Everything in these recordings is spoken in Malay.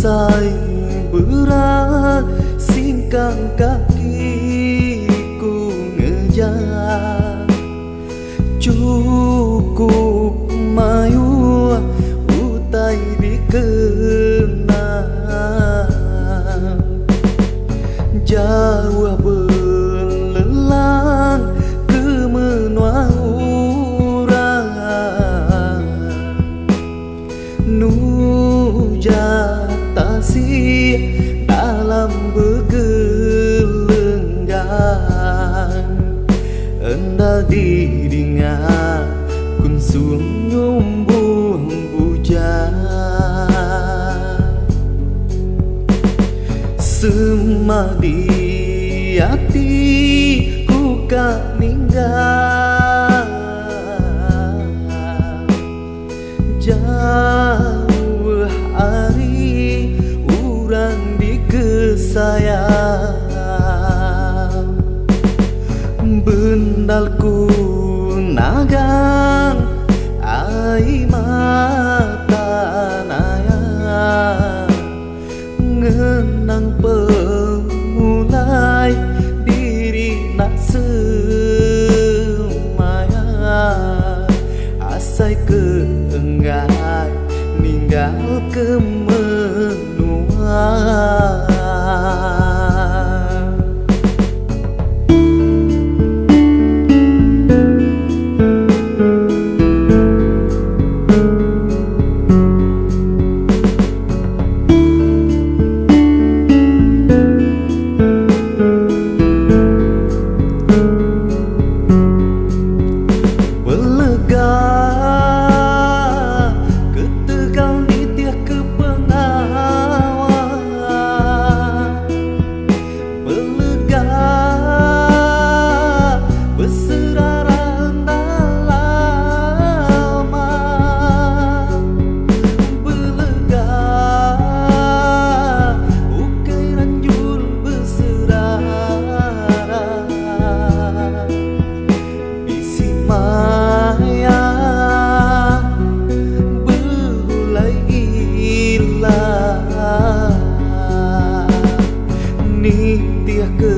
usai berat singkang kakiku ngejar cukup mayu utai dikenang jauh belelang kemenua urang nu jatasi dalam begelenggang endah didingat kun nyumbuh hujan semadi hati ku kak ninggal jauh hari urang dikesayang bendalku nagang ai mata naya ngenang pemulai diri nak semaya asai keenggai ninggal kemenua. Nitiah ke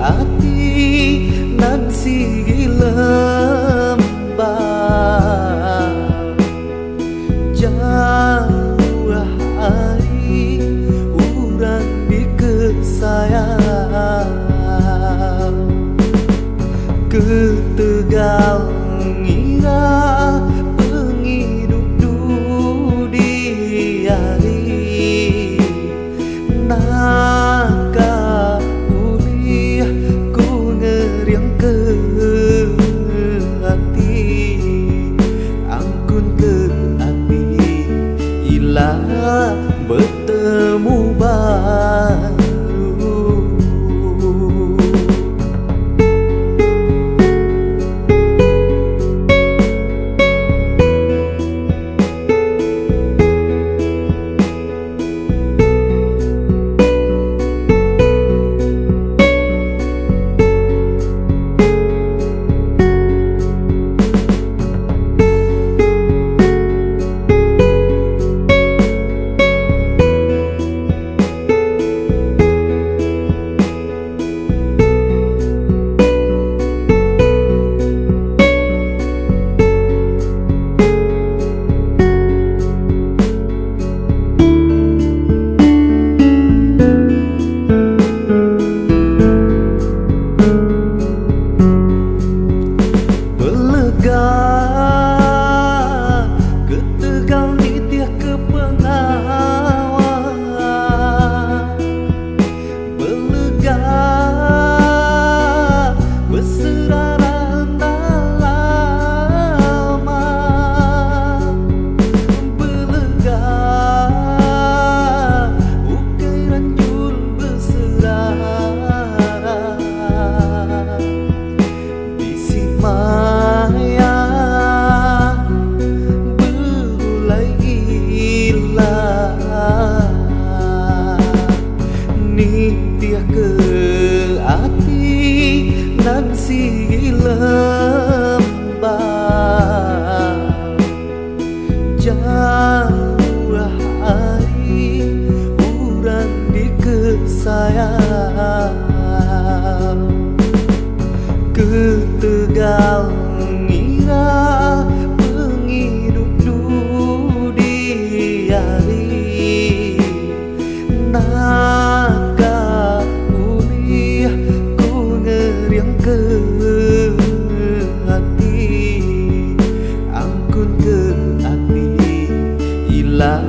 hati nan sigi lembah jauh hari urang dikesayang ketegal ngira penghidup dudiari naka ulih ku ngeriang ke hati angkun ke hati ilah bertemu baru. Nitiah ke hati nan sigi lembah jauh hari sayang. Ketegal ngira menghidup dudiari, naga ulih ku ngeriang ke hati, angkun ke hati ilah